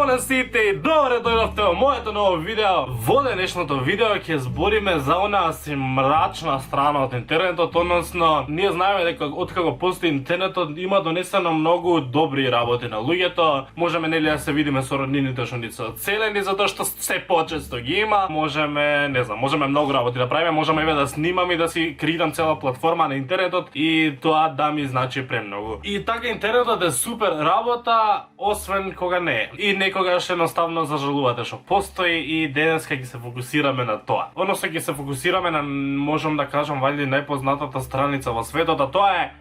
на сите и добре дојдовте во моето ново видео. Во денешното видео ќе збориме за онаа си мрачна страна од интернетот, односно ние знаеме дека откако постои интернетот има донесено многу добри работи на луѓето. Можеме нели да се видиме со роднините што ни се одселени затоа што се почесто ги има. Можеме, не знам, можеме многу работи да правиме, можеме еве да снимам и да си креирам цела платформа на интернетот и тоа да ми значи премногу. И така интернетот е супер работа, освен кога не е. И некогаш едноставно зажалувате што постои и денеска ќе се фокусираме на тоа. Односно ќе се фокусираме на, можам да кажам, валјда најпознатата страница во светот, а тоа е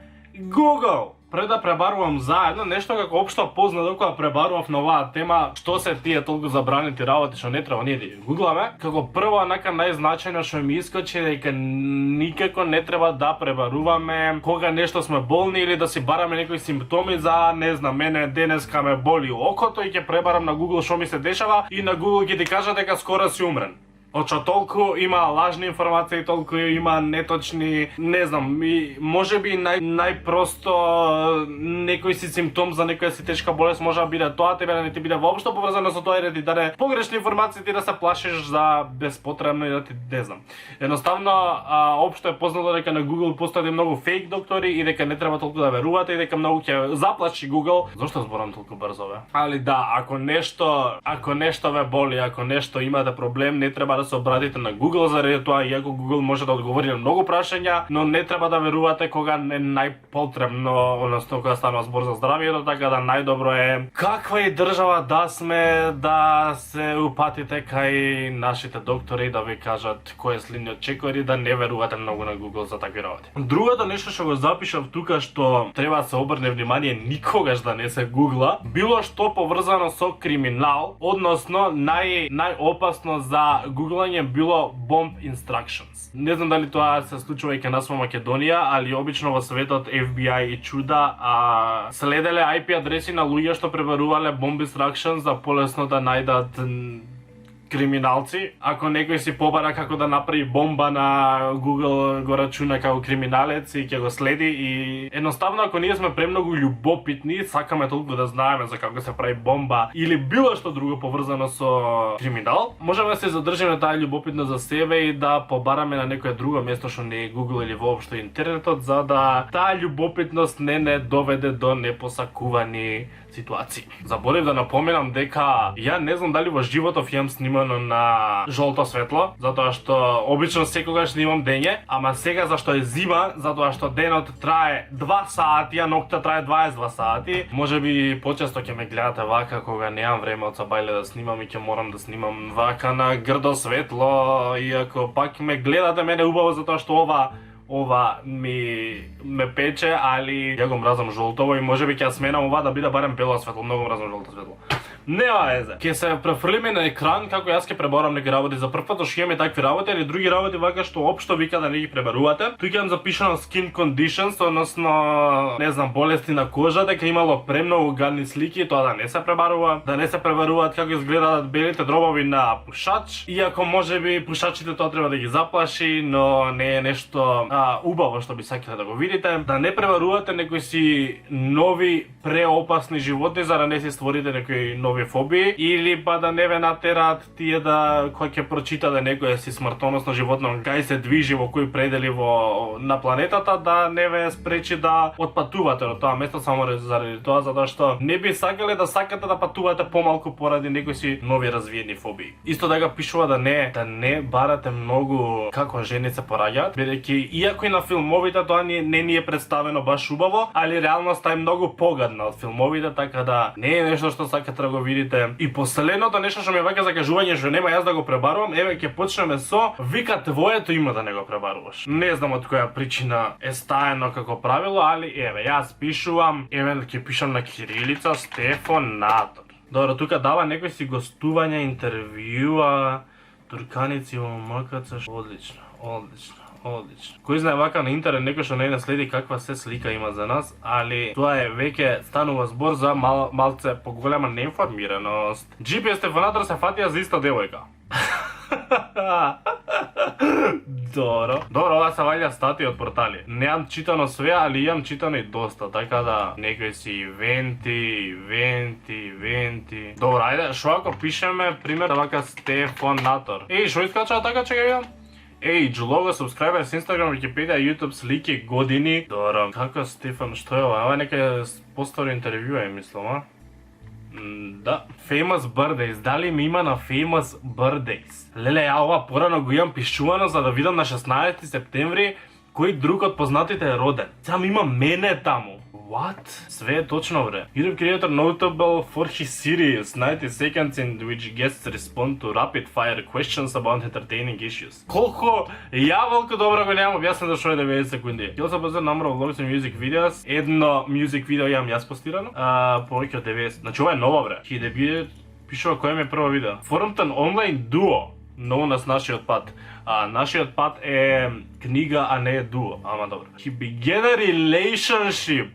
Google. Пред да пребарувам заедно нешто како општо познато кога пребарував на оваа тема, што се тие толку забранети работи што не треба ние да ги гугламе, како прво онака најзначајно што ми искочи дека никако не треба да пребаруваме кога нешто сме болни или да си бараме некои симптоми за, не знам, мене денеска ме боли окото и ќе пребарам на Google што ми се дешава и на Google ќе ти кажа дека скоро си умрен. Очо толку има лажни информации, толку има неточни, не знам, и можеби најпросто некој си симптом за некоја си тешка болест може да биде тоа, тебе да не ти биде воопшто поврзано со тоа и да ти даде погрешни информации, ти да се плашиш за безпотребно и да ти не знам. Едноставно, општо е познато дека на Google постои многу фейк доктори и дека не треба толку да верувате и дека многу ќе заплаши Google. Зошто зборам толку брзо, бе? Али да, ако нешто ве боли, ако нешто имате проблем, не треба да се обратите на Google заради тоа, иако Google може да одговори на многу прашања, но не треба да верувате кога е најпотребно, односно кога станува збор за здравието, така да најдобро е каква и држава да сме да се упатите кај нашите доктори да ви кажат кој е следниот чекор и да не верувате многу на Google за такви работи. Другото нешто што го запишав тука што треба да се обрне внимание никогаш да не се гугла, било што поврзано со криминал, односно најопасно за гуглање било bomb instructions. Не знам дали тоа се случува и кај нас во Македонија, али обично во светот FBI и чуда следеле IP адреси на луѓе што пребарувале bomb instructions за полесно да најдат криминалци. Ако некој си побара како да направи бомба на Google, го рачуна како криминалец и ќе го следи и едноставно ако ние сме премногу љубопитни, сакаме толку да знаеме за како се прави бомба или било што друго поврзано со криминал, можеме да се задржиме таа љубопитност за себе и да побараме на некое друго место што не е Google или воопшто интернетот, за да таа љубопитност не доведе до непосакувани ситуации. Заборев да напоменам дека ја не знам дали во животов имам снимано на жолто светло, затоа што обично секогаш снимам дење, ама сега зашто е зима, затоа што денот трае 2 сати, а ноќта трае 22 сати. Можеби почесто ќе ме гледате вака кога немам време од сабајле да снимам и ќе морам да снимам вака на грдо светло, иако пак ме гледате мене убаво затоа што ова ме пече, али ја го мразам жолтово и можеби ќе сменам ова да биде барем бело светло, многу мразам жолто светло. Нема везе. Ќе се префрлиме на екран како јас ќе пребарам неки работи за прв пат, што имаме такви работи или други работи вака што општо вика да не ги пребарувате. Тука имам запишано skin conditions, односно не знам, болести на кожа, дека имало премногу гадни слики, тоа да не се пребарува, да не се пребаруваат како изгледаат белите дробови на пушач, иако можеби пушачите тоа треба да ги заплаши, но не е нешто убаво што би сакале да го видите. Да не пребарувате некои си нови преопасни животни за да не си створите некои нови фобии, или па да не ве натераат тие да кој ќе прочита да некој си смртоносно животно кај се движи во кои предели на планетата, да не ве спречи да отпатувате од тоа место само заради тоа, затоа што не би сакале да сакате да патувате помалку поради некои си нови развиени фобии. Исто така пишува да не барате многу како жени се пораѓаат, бидејќи иако и на филмовите тоа не ни е представено баш убаво, али реалноста е многу погадна од филмовите, така да не е нешто што сакате да го видите. И последното нешто што ме вака за кажување што нема јас да го пребарувам, еве ќе почнеме со вика твоето име да не го пребаруваш. Не знам од која причина е стаено како правило, али еве јас пишувам, еве ќе пишам на кирилица Стефан Натор. Добро, тука дава некој си гостување, интервјуа, турканици во МКЦ. Одлично. Кој знае вака на интернет некој што не следи каква се слика има за нас, али тоа е веќе станува збор за малце поголема неинформираност. GPS Стефан Натор се фатија за иста девојка. Добро. Добро, ова се ваѓа статии од портали. Немам читано све, али имам читано и доста, така да некои си ивенти. Добро, ајде, шо ако пишеме пример вака Стефан Натор. Еј, шо искача така че ја видам? Age, logo, subscribers, Instagram, Wikipedia, YouTube, слики, години. Добро, како Стефан, што е ова? Ова е нека постори интервју е, мислам, а? Да. Famous Birthdays. Дали ми има на Famous Birthdays? Леле, ја ова порано го имам пишувано за да видам на 16 септември кој друг од познатите е роден. Сам има мене таму. What? Све е точно, бре. YouTube creator notable for his series 90 seconds in which guests respond to rapid fire questions about entertaining issues. Колко јаволко добро го немам објаснено што е 90 секунди. Кил се позер number of vlogs and music videos. Едно music видео имам јас постирано. Повеќе од 90. Значи ова е нова, бре. He debuted, пишува кој ми е прво видео. Formed an online duo known as Нашиот пат. Нашиот пат е книга, а не е дуо. Ама добро. He began a relationship.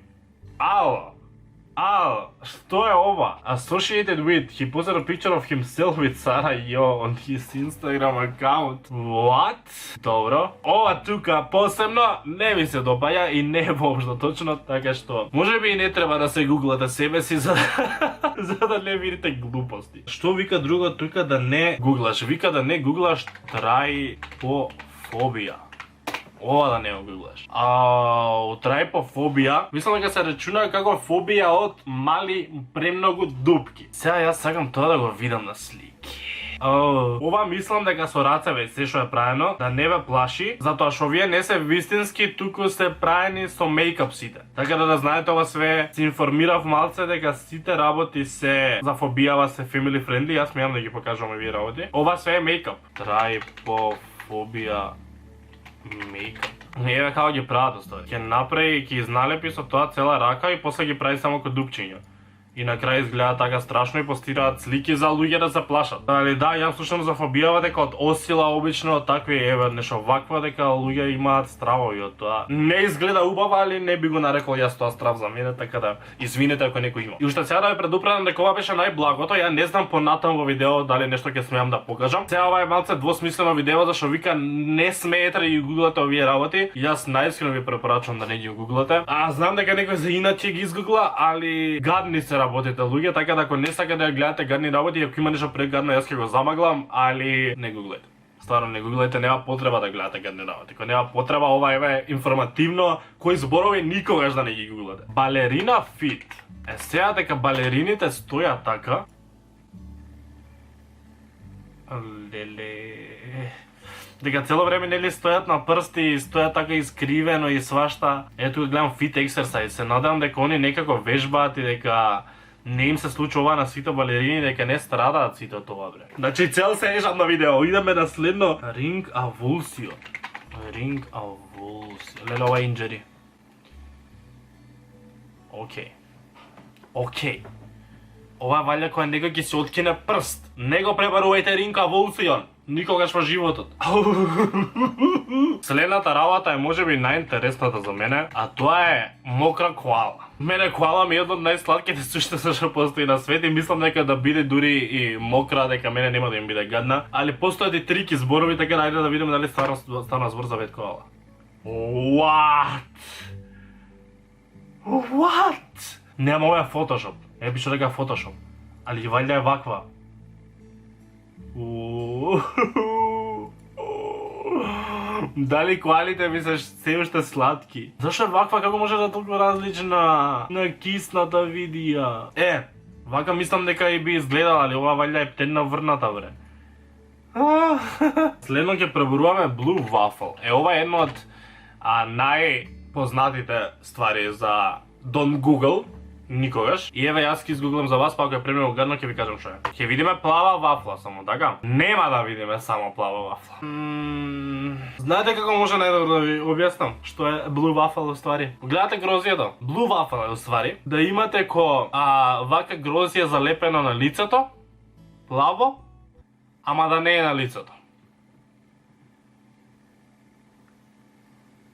Што е ова? Associated with, he posted a picture of himself with Sarah Yo on his Instagram account. What? Добро. Ова тука посебно не ми се допаѓа и не е воопшто точно, така што можеби и не треба да се гуглате себе си за да не видите глупости. Што вика друго тука да не гуглаш? Вика да не гуглаш трајпофобија. Ова да не го гуглаш. Трајпофобија, мислам дека се рачуна како фобија од мали премногу дупки. Сега јас сакам тоа да го видам на слики. Ова мислам дека со рацеве се што е правено, да не ве плаши, затоа што вие не се вистински, туку се правени со мејкап сите. Така да знаете ова све, се информирав малце дека сите работи се за фобијава се family friendly, јас мејам да ги покажам овие работи. Ова све е мејкап. Трајпофобија мејкап. Еве како ги прават остави. Ќе направи, ќе изналепи со тоа цела рака и после ги прави само како дупчиња. И на крај изгледа така страшно и постираат слики за луѓе да се плашат. Али да, јас слушам за фобијава дека од осила обично такви еве нешто ваква дека луѓе имаат стравови од тоа. Не изгледа убаво, али не би го нарекол јас тоа страв за мене, така да извинете ако некој има. И уште сега да ве предупредам дека ова беше најблагото, ја не знам понатам во видео дали нешто ќе смеам да покажам. Сега ова е малце двосмислено видео зашто вика не смеете да ги гуглате овие работи. Јас најискрено ви препорачувам да не ги гуглате. Знам дека некој за иначе ги изгугла, али гадни се работите луѓе, така да ако не сакате да гледате гадни работи, ако има нешто прегадно јас ќе го замаглам, али не гуглете. Стварно не гуглете, нема потреба да гледате гадни работи. Кога нема потреба, ова е информативно, кои зборови никогаш да не ги гуглате. Балерина фит. Сега дека балерините стојат така. Леле. Дека цело време нели стојат на прсти, стојат така искривено и свашта. Ето гледам fit exercise, се надевам дека они некако вежбаат и дека не им се случува ова на сите балерини, дека не страдаат сите од тоа, бре. Значи цел се ежам на видео, идеме на следно. Ring avulsio. Леле, ова е injury. Океј. Ова валја која некој ќе се откине прст. Не го пребарувајте ring avulsion. Никогаш во животот. Следната работа е можеби најинтересната за мене, а тоа е мокра коала. Мене коала ми е едно од најсладките суштества што постои на свет и мислам дека да биде дури и мокра, дека мене нема да им биде гадна, али постојат и трики зборови, така да ајде да видиме дали стана збор за вет коала. What? Нема, ова е Photoshop. Пише дека е Photoshop. Али валја е ваква. Дали коалите ми се се уште сладки? Зашто е ваква, како може да е толку различна на кисната видија? Вака мислам дека и би изгледала, али ова валја е тенна врната, бре. Следно ќе преборуваме Blue Waffle. Ова е едно од најпознатите ствари за Don't Google. Никогаш. И еве јас ќе изгуглам за вас, па ако е премногу гадно ќе ви кажам што е. Ќе видиме плава вафла само, така? Нема да видиме само плава вафла. Знаете како може најдобро да ви објаснам што е Blue Waffle уствари? Гледате грозијето. Blue Waffle е уствари да имате вака грозија залепено на лицето, плаво, ама да не е на лицето.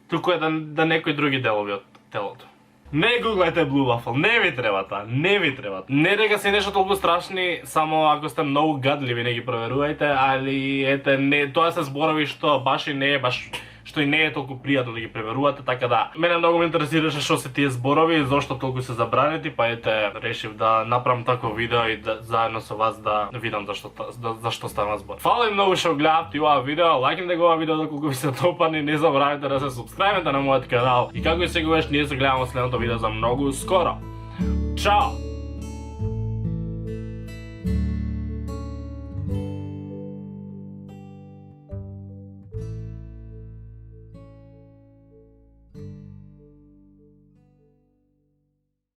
Туку е да некои други делови од телото. Не гуглајте Blue Waffle, не ви треба таа, не ви треба. Не дека се нешто толку страшни, само ако сте многу гадливи не ги проверувајте, али ете не, тоа се зборови што баш и не е баш што и не е толку пријатно да ги преверувате, така да мене многу ме интересираше што се тие зборови, зошто толку се забранети, па ете решив да направам такво видео и да заедно со вас да видам зашто става збор. Фала ви многу што гледавте оваа видео, лајкнете го оваа видео доколку ви се допадне, не заборавајте да се супскрајбите на мојот канал и како и секогаш ние се гледаме во следното видео за многу скоро. Чао!